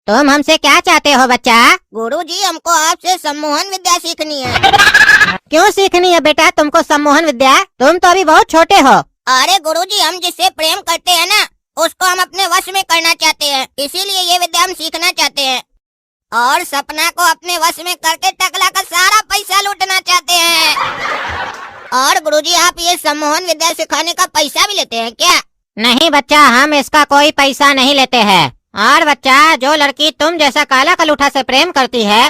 तुम हमसे क्या चाहते हो बच्चा? गुरुजी, हमको आपसे सम्मोहन विद्या सीखनी है। क्यों सीखनी है बेटा तुमको सम्मोहन विद्या? तुम तो अभी बहुत छोटे हो। अरे गुरुजी, हम जिससे प्रेम करते हैं ना, उसको हम अपने वश में करना चाहते हैं, इसीलिए ये विद्या हम सीखना चाहते हैं। और सपना को अपने वश में करके टकला का सारा पैसा लूटना चाहते हैं। और गुरुजी, आप ये सम्मोहन विद्या सिखाने का पैसा भी लेते हैं क्या? नहीं बच्चा, हम इसका कोई पैसा नहीं लेते हैं। और बच्चा, जो लड़की तुम जैसा काला कलूठा से प्रेम करती है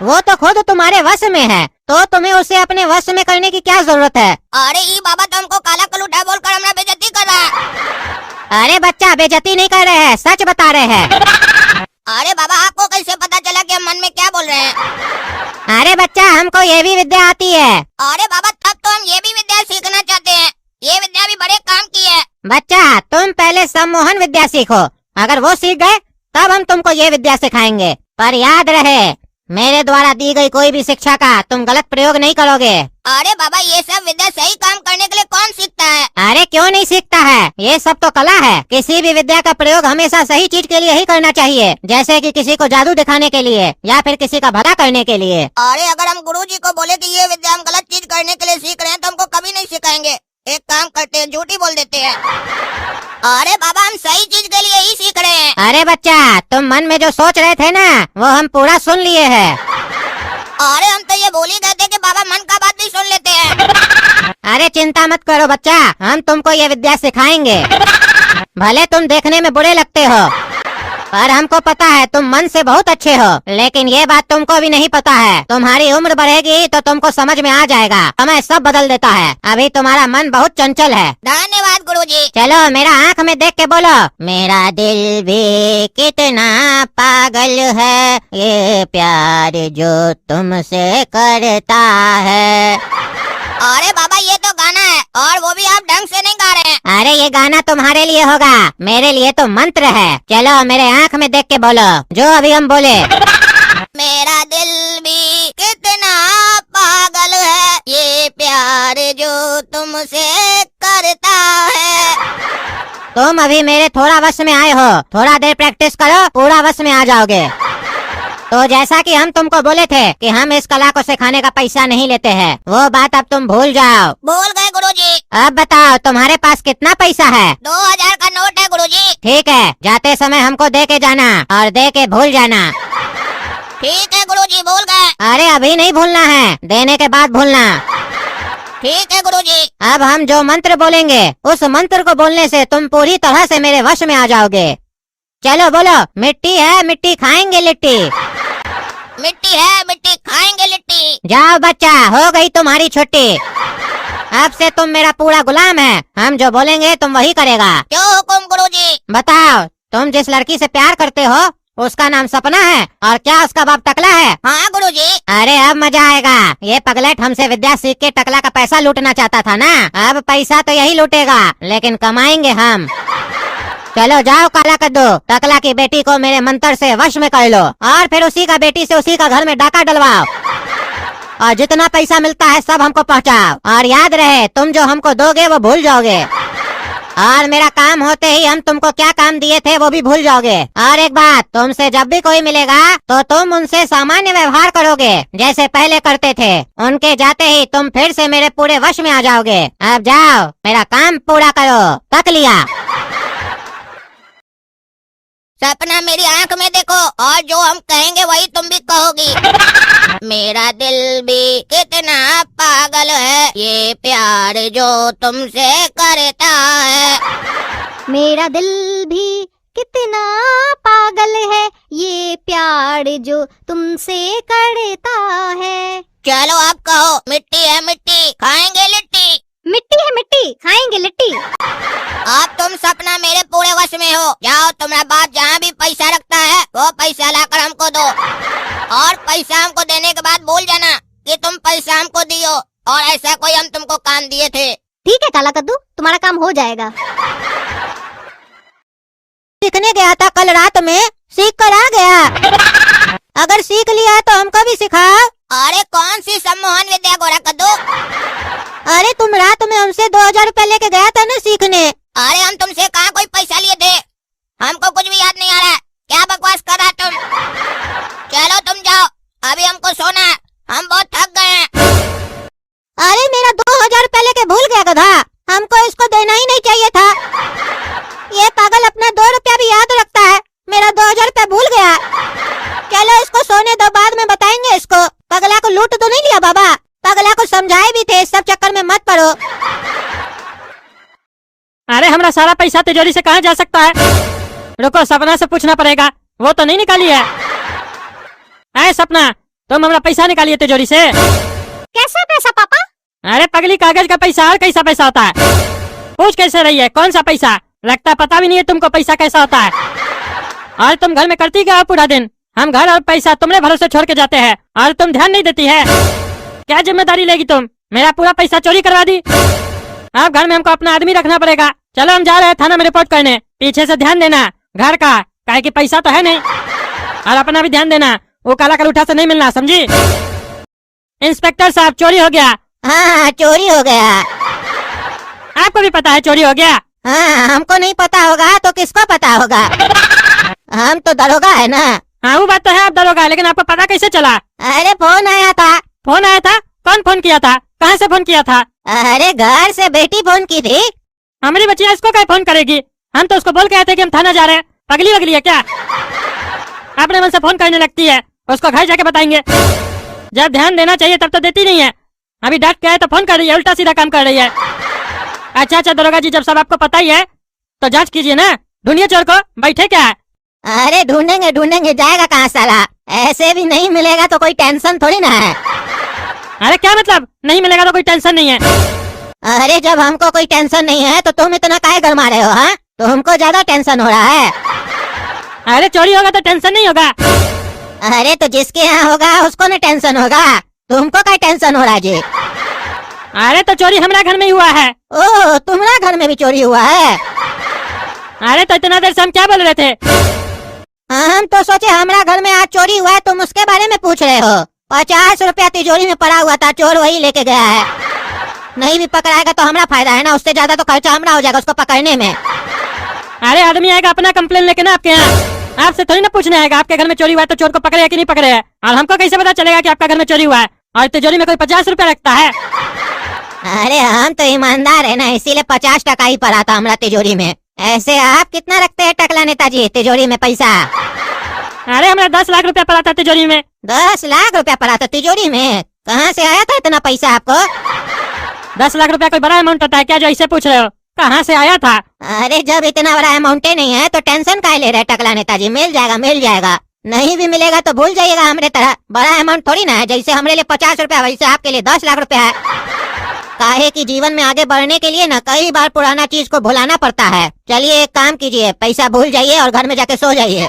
वो तो खुद तुम्हारे वश में है, तो तुम्हें उसे अपने वश में करने की क्या जरूरत है? अरे ई बाबा, तो हमको काला कलूठा बोलकर हमारा बेइज्जती कर रहा है। अरे बच्चा, बेइज्जती नहीं कर रहे हैं, सच बता रहे हैं। अरे बाबा, आपको कैसे पता चला कि हम मन में क्या बोल रहे हैं? अरे बच्चा, हमको ये भी विद्या आती है। अरे बाबा, तब तो हम ये भी विद्या सीखना चाहते हैं। ये विद्या भी बड़े काम की है। बच्चा, तुम पहले सम्मोहन विद्या सीखो, अगर वो सीख गए तब हम तुमको ये विद्या सिखाएंगे। पर याद रहे, मेरे द्वारा दी गई कोई भी शिक्षा का तुम गलत प्रयोग नहीं करोगे। अरे बाबा, ये सब विद्या सही काम करने के लिए कौन सीखता है? अरे क्यों नहीं सीखता है, ये सब तो कला है। किसी भी विद्या का प्रयोग हमेशा सही चीज के लिए ही करना चाहिए, जैसे कि किसी को जादू दिखाने के लिए या फिर किसी का भला करने के लिए। अरे अगर हम गुरुजी को बोले कि ये विद्या हम गलत चीज करने के लिए सीख रहे हैं, तो हमको कभी नहीं सिखाएंगे। एक काम करते हैं, झूठी बोल देते हैं। अरे बाबा, हम सही चीज के लिए ही सीख रहे हैं। अरे बच्चा, तुम मन में जो सोच रहे थे ना, वो हम पूरा सुन लिए हैं। अरे हम तो ये बोल ही गए थे कि बाबा मन का बात भी सुन लेते हैं। अरे चिंता मत करो बच्चा, हम तुमको ये विद्या सिखाएंगे। भले तुम देखने में बुरे लगते हो, पर हमको पता है तुम मन से बहुत अच्छे हो। लेकिन ये बात तुमको भी नहीं पता है, तुम्हारी उम्र बढ़ेगी तो तुमको समझ में आ जाएगा, समय सब बदल देता है। अभी तुम्हारा मन बहुत चंचल है। धन्यवाद गुरुजी। चलो मेरा आँख में देख के बोलो, मेरा दिल भी कितना पागल है, ये प्यार जो तुमसे करता है। अरे बाबा, ये तो गाना है, और वो भी आप ढंग से नहीं गा रहे हैं। अरे ये गाना तुम्हारे लिए होगा, मेरे लिए तो मंत्र है। चलो मेरे आँख में देख के बोलो जो अभी हम बोले। मेरा दिल भी कितना पागल है, ये प्यार जो तुमसे करता है। तुम अभी मेरे थोड़ा वश में आए हो, थोड़ा देर प्रैक्टिस करो, पूरा वश में आ जाओगे। तो जैसा कि हम तुमको बोले थे कि हम इस कला को सिखाने का पैसा नहीं लेते हैं, वो बात अब तुम भूल जाओ। भूल गए गुरुजी। अब बताओ तुम्हारे पास कितना पैसा है? 2000 का नोट है गुरुजी। ठीक है, जाते समय हमको दे के जाना और दे के भूल जाना। ठीक है गुरुजी, भूल गए। अरे अभी नहीं भूलना है, देने के बाद भूलना। ठीक है गुरुजी। अब हम जो मंत्र बोलेंगे, उस मंत्र को बोलने से तुम पूरी तरह से मेरे वश में आ जाओगे। चलो बोलो, मिट्टी है मिट्टी खाएंगे लिट्टी। मिट्टी है मिट्टी खाएंगे लिट्टी। जाओ बच्चा, हो गई तुम्हारी छुट्टी। अब से तुम मेरा पूरा गुलाम है, हम जो बोलेंगे तुम वही करेगा। क्यों हुकुम गुरुजी? बताओ, तुम जिस लड़की से प्यार करते हो उसका नाम सपना है, और क्या उसका बाप टकला है? हाँ गुरुजी। अरे अब मजा आएगा। ये पगलेट हमसे विद्या सीख के टकला का पैसा लूटना चाहता था ना, अब पैसा तो यही लूटेगा, लेकिन कमाएंगे हम। चलो जाओ काला कद्दू, टकला की बेटी को मेरे मंत्र से वश में कर लो, और फिर उसी का बेटी से उसी का घर में डाका डलवाओ, और जितना पैसा मिलता है सब हमको पहुँचाओ। और याद रहे, तुम जो हमको दोगे वो भूल जाओगे, और मेरा काम होते ही हम तुमको क्या काम दिए थे वो भी भूल जाओगे। और एक बात, तुमसे जब भी कोई मिलेगा तो तुम उनसे सामान्य व्यवहार करोगे जैसे पहले करते थे। उनके जाते ही तुम फिर से मेरे पूरे वश में आ जाओगे। अब जाओ, मेरा काम पूरा करो। तक लिया। सपना, मेरी आंख में देखो, और जो हम कहेंगे वही तुम भी कहोगी। मेरा दिल भी कितना पागल है, ये प्यार जो तुमसे करता है। मेरा दिल भी कितना पागल है, ये प्यार जो तुमसे करता है। चलो आप कहो, मिट्टी है मिट्टी खाएंगे लिट्टी। मिट्टी है मिट्टी खाएंगे लिट्टी। अब तुम सपना मेरे पूरे वश में हो। जाओ, तुम्हारा बाप जहाँ भी पैसा रखता है वो पैसा लाकर हमको दो, और पैसा हमको देने के बाद भूल जाना कि तुम पैसा हमको दियो, और ऐसा कोई हम तुमको काम दिए थे। ठीक है काला कद्दू, तुम्हारा काम हो जाएगा। सीखने गया था कल रात में, सीख कर आ गया। अगर सीख लिया तो हमको भी सिखाओ। अरे कौन सी सम्मोहन विद्या गोरा कद्दू? अरे तुम रात में हमसे 2000 रुपए लेके गया था ना सीखने। अरे हम तुमसे कहाँ कोई पैसा लिए थे, हमको कुछ भी याद नहीं आ रहा है। क्या बकवास पागल अपना 2 रुपया भी याद रखता है, मेरा 2000 रुपया भूल गया। चलो इसको सोने दो, बाद में बताएंगे इसको। पगला को लूट तो नहीं लिया बाबा? पगला को समझाए भी थे, इस सब चक्कर में मत पड़ो। अरे हमारा सारा पैसा तिजोरी से कहाँ जा सकता है? रुको, सपना से पूछना पड़ेगा, वो तो नहीं निकाली है। अरे सपना, तुम हमारा पैसा निकालिए तिजोरी से। कैसा पैसा पापा? अरे पगली, कागज का पैसा और कैसा पैसा होता है? पूछ कैसे रही है, कौन सा पैसा? लगता पता भी नहीं है तुमको पैसा कैसा होता है। और तुम घर में करती क्या हो पूरा दिन? हम घर और पैसा तुमने भरोसे छोड़ के जाते हैं और तुम ध्यान नहीं देती है। क्या जिम्मेदारी लेगी तुम? मेरा पूरा पैसा चोरी करवा दी। अब घर में हमको अपना आदमी रखना पड़ेगा। चलो हम जा रहे हैं थाना में रिपोर्ट करने। पीछे से ध्यान देना घर का, काहे कि पैसा तो है नहीं। और अपना भी ध्यान देना, वो काला कलूठा से नहीं मिलना, समझी? इंस्पेक्टर साहब, चोरी हो गया। हाँ, चोरी हो गया। आपको भी पता है चोरी हो गया? हाँ, हमको नहीं पता होगा तो किसको पता होगा? हम तो दरोगा है ना। हाँ वो बात तो है, आप दरोगा है, लेकिन आपको पता कैसे चला? अरे फोन आया था। फोन आया था? कौन फोन किया था? कहाँ से फोन किया था? अरे घर से बेटी फोन की थी। हमारी बच्चियाँ इसको क्या फोन करेगी? हम तो उसको बोल के आए थे कि हम थाना जा रहे हैं। पगली वगली है क्या? अपने मन से फोन करने लगती है, उसको घर जाके बताएंगे। जब ध्यान देना चाहिए तब तो देती नहीं है। अभी डांट के आए तो फोन कर रही है, उल्टा सीधा काम कर रही है। अच्छा दरोगा जी, जब सब आपको पता ही है तो जांच कीजिए ना, ढूंढिए चोर को। बैठे क्या है? अरे ढूंढेंगे, जाएगा कहाँ साला? ऐसे भी नहीं मिलेगा तो कोई टेंशन थोड़ी ना है। अरे क्या मतलब नहीं मिलेगा तो कोई टेंशन नहीं है? अरे जब हमको कोई टेंशन नहीं है तो तुम इतना काहे गरमा रहे हो? हाँ, तुमको ज्यादा टेंशन हो रहा है। अरे चोरी होगा तो टेंशन नहीं होगा? अरे तो जिसके यहाँ होगा उसको न टेंशन होगा, तुमको क्या टेंशन हो रहा है जी? अरे तो चोरी हमारा घर में ही हुआ है। ओह, तुम्हारा घर में भी चोरी हुआ है? अरे तो इतना देर से हम क्या बोल रहे थे? हम तो सोचे हमारा घर में आज चोरी हुआ है, तुम उसके बारे में पूछ रहे हो। 50 रुपया तिजोरी में पड़ा हुआ था, चोर वही लेके गया है। नहीं भी पकड़ाएगा तो हमारा फायदा है ना, उससे ज्यादा तो खर्चा हमारा हो जाएगा उसको पकड़ने में। अरे आदमी आएगा अपना कंप्लेन लेके ना आपके यहाँ, आपसे थोड़ी ना पूछने आएगा आपके घर में चोरी हुआ है तो चोर को पकड़े कि नहीं पकड़े है। और हमको कैसे पता चलेगा कि आपका घर में चोरी हुआ है? और तिजोरी में कोई 50 रुपया रखता है? अरे हम तो ईमानदार है ना, इसीलिए 50 टका ही पड़ा था हमारा तिजोरी में। ऐसे आप कितना रखते हैं टकला नेताजी तिजोरी में पैसा? अरे हमारा 10 लाख रुपया पड़ा था तिजोरी में। 10 लाख रुपया पड़ा था तिजोरी में? कहाँ से आया था इतना पैसा आपको? 10 लाख रुपया कोई बड़ा अमाउंट होता है क्या जो ऐसे पूछ रहे हो? कहाँ से आया था? अरे जब इतना बड़ा अमाउंट नहीं है तो टेंशन काहे ले रहे टकला नेताजी? मिल जाएगा। नहीं भी मिलेगा तो भूल जाइएगा, हमरे तरह बड़ा अमाउंट थोड़ी ना है। जैसे हमरे लिए 50 रुपया वैसे आपके लिए 10 लाख रुपया है। काहे कि जीवन में आगे बढ़ने के लिए ना कई बार पुराना चीज को भुलाना पड़ता है। चलिए एक काम कीजिए, पैसा भूल जाइए और घर में जाके सो जाइए।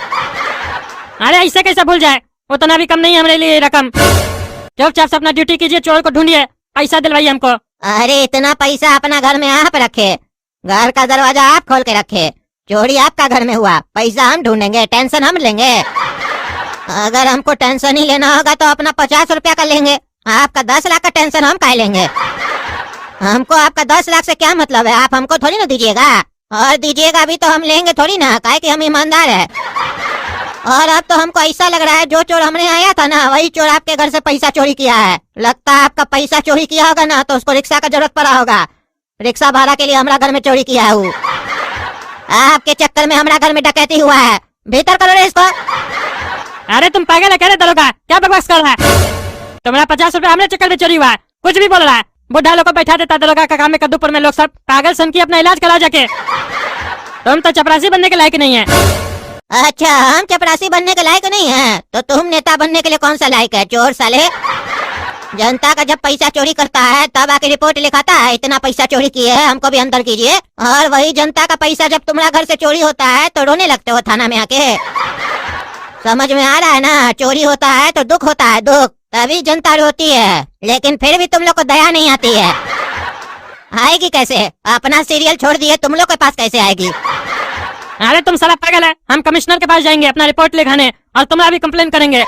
अरे ऐसे कैसे भूल जाए? उतना भी कम नहीं है हमारे लिए रकम। चुपचाप से अपना ड्यूटी कीजिए, चोर को ढूंढिए, पैसा दिलवाइए हमको। अरे इतना पैसा अपना घर में आप रखे, घर का दरवाजा आप खोल के रखे, चोरी आपका घर में हुआ, पैसा हम ढूंढेंगे, टेंशन हम लेंगे। अगर हमको टेंशन ही लेना होगा तो अपना 50 रुपया का लेंगे, आपका 10 लाख का टेंशन हम काहे लेंगे? हमको आपका 10 लाख से क्या मतलब है? आप हमको थोड़ी ना दीजिएगा, और दीजिएगा भी तो हम लेंगे थोड़ी ना, काहे कि हम ईमानदार है। और अब तो हमको ऐसा लग रहा है जो चोर हमने आया था ना वही चोर आपके घर से पैसा चोरी किया है। लगता है आपका पैसा चोरी किया होगा ना तो उसको रिक्शा का जरूरत पड़ा होगा, रिक्शा भाड़ा के लिए हमारा घर में चोरी किया है वो। आपके चक्कर में हमारा घर में डकैती हुआ है, भीतर करो रे इसको। अरे तुम पागल है क्या रे दरोगा? क्या बकवास कर रहा है? तुम्हारा 50 रुपया हमने चक्कर में चोरी हुआ है, कुछ भी बोल रहा है। बुढ़ा लोग को बैठा देता दरोगा का काम में, कद्दूपुर में लोग सब पागल सन की अपना इलाज करा जाके। तुम तो चपरासी बनने के लायक नहीं है। अच्छा, हम चपरासी बनने के लायक नहीं है तो तुम नेता बनने के लिए कौन सा लायक है? चोर साले, जनता का जब पैसा चोरी करता है तब आके रिपोर्ट लिखाता है इतना पैसा चोरी किए है, हमको भी अंदर कीजिए। और वही जनता का पैसा जब तुम्हारा घर से चोरी होता है तो रोने लगते हो थाना में आके। समझ में आ रहा है ना? चोरी होता है तो दुख होता है, दुख, तभी जनता रोती है। लेकिन फिर भी तुम लोग को दया नहीं आती है। आएगी कैसे? अपना सीरियल छोड़ दिए, तुम लोग के पास कैसे आएगी? अरे तुम साला पागल है। हम कमिश्नर के पास जाएंगे अपना रिपोर्ट लिखाने और तुम्हारा भी कंप्लेन करेंगे।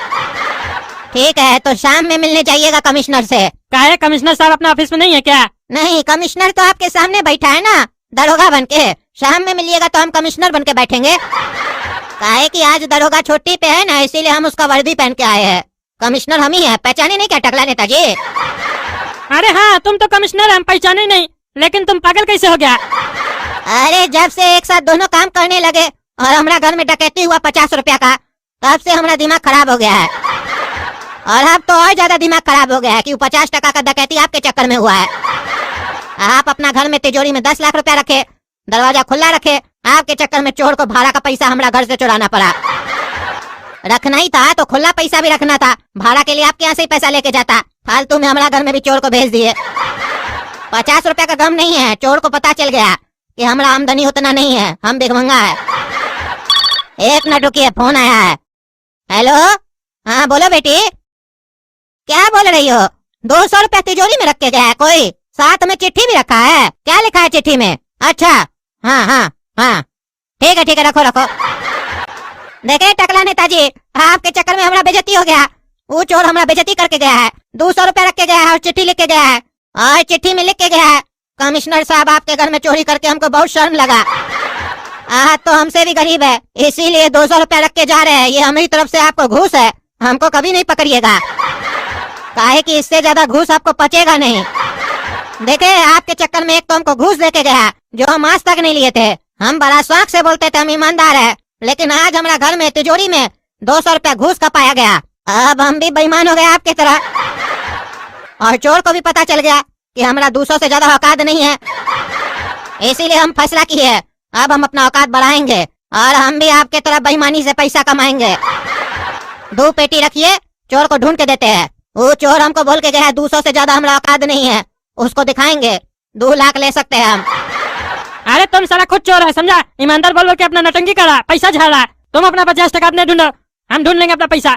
ठीक है, तो शाम में मिलने जाइएगा कमिश्नर से। काहे? कमिश्नर साहब अपना ऑफिस में नहीं है क्या? नहीं, कमिश्नर तो आपके सामने बैठा है ना दरोगा बन के। शाम में मिलिएगा तो हम कमिश्नर बन के बैठेंगे। काहे कि आज दरोगा छुट्टी पे है ना, इसीलिए हम उसका वर्दी पहन के आए हैं। कमिश्नर हम ही है, पहचाने नहीं क्या टकला नेताजी? अरे हाँ, तुम तो कमिश्नर, हम पहचाने नहीं, लेकिन तुम पागल कैसे हो गया? अरे जब से एक साथ दोनों काम करने लगे और हमारा घर में डकैती हुआ 50 रुपया का, तब से हमारा दिमाग खराब हो गया है। और अब तो और ज्यादा दिमाग खराब हो गया है कि 50 टका का डकैती आपके चक्कर में हुआ है। आप अपना घर में तिजोरी में 10 लाख रुपया रखे, दरवाजा खुला रखे, आपके चक्कर में चोर को भाड़ा का पैसा हमारा घर से चुराना पड़ा। रखना ही था तो खुला पैसा भी रखना था, भाड़ा के लिए आपके यहाँ से ही पैसा लेके जाता। फालतू में हमारा घर में भी चोर को भेज दिए। 50 रुपया का गम नहीं है, चोर को पता चल गया कि हमारा आमदनी उतना नहीं है, हम भिखमंगा है। एक मिनट रुकिए, फोन आया है। हेलो, हाँ बोलो बेटी। क्या बोल रही हो? 200 रुपया तिजोरी में रख के गया है कोई, साथ में चिट्ठी भी रखा है। क्या लिखा है चिट्ठी में? अच्छा, हाँ हाँ हाँ, ठीक है रखो रखो। देखे टकला नेताजी, आपके चक्कर में हमारा बेइज्जती हो गया। वो चोर हमारा बेइज्जती करके गया है, 200 रुपया रख के गया है और चिट्ठी लिख के गया है। और चिट्ठी में लिख के गया है, कमिश्नर साहब आपके घर में चोरी करके हमको बहुत शर्म लगा। तो हमसे भी गरीब है, इसीलिए 200 रुपया रख के जा रहे हैं। ये हमारी तरफ से आपको घूस है, हमको कभी नहीं पकड़िएगा, काहे कि इससे ज्यादा घूस आपको पचेगा नहीं। देखे आपके चक्कर में एक तो हमको घूस देके गया जो हम आज तक नहीं लिए थे। हम बड़ा शौक से बोलते थे हम ईमानदार है, लेकिन आज हमारा घर में तिजोरी में 200 रुपया घूस का पाया गया। अब हम भी बेईमान हो गए आपकी तरह, और चोर को भी पता चल गया कि हमारा 200 से ज्यादा औकात नहीं है। इसीलिए हम फैसला किए, अब हम अपना औकात बढ़ाएंगे और हम भी आपके तरह बेईमानी से पैसा कमाएंगे। 2 पेटी रखिए, चोर को ढूंढ के देते हैं। वो चोर हमको बोल के गया है 200 से ज्यादा हमारा औकात नहीं है, उसको दिखाएंगे, 2 लाख ले सकते हैं हम। अरे तुम साला खुद चोर है, समझा? ईमानदार बोल के अपना नटंकी करा, पैसा झाड़ा। तुम अपना 50 टका अपने ढूंढो, हम ढूंढ लेंगे अपना पैसा।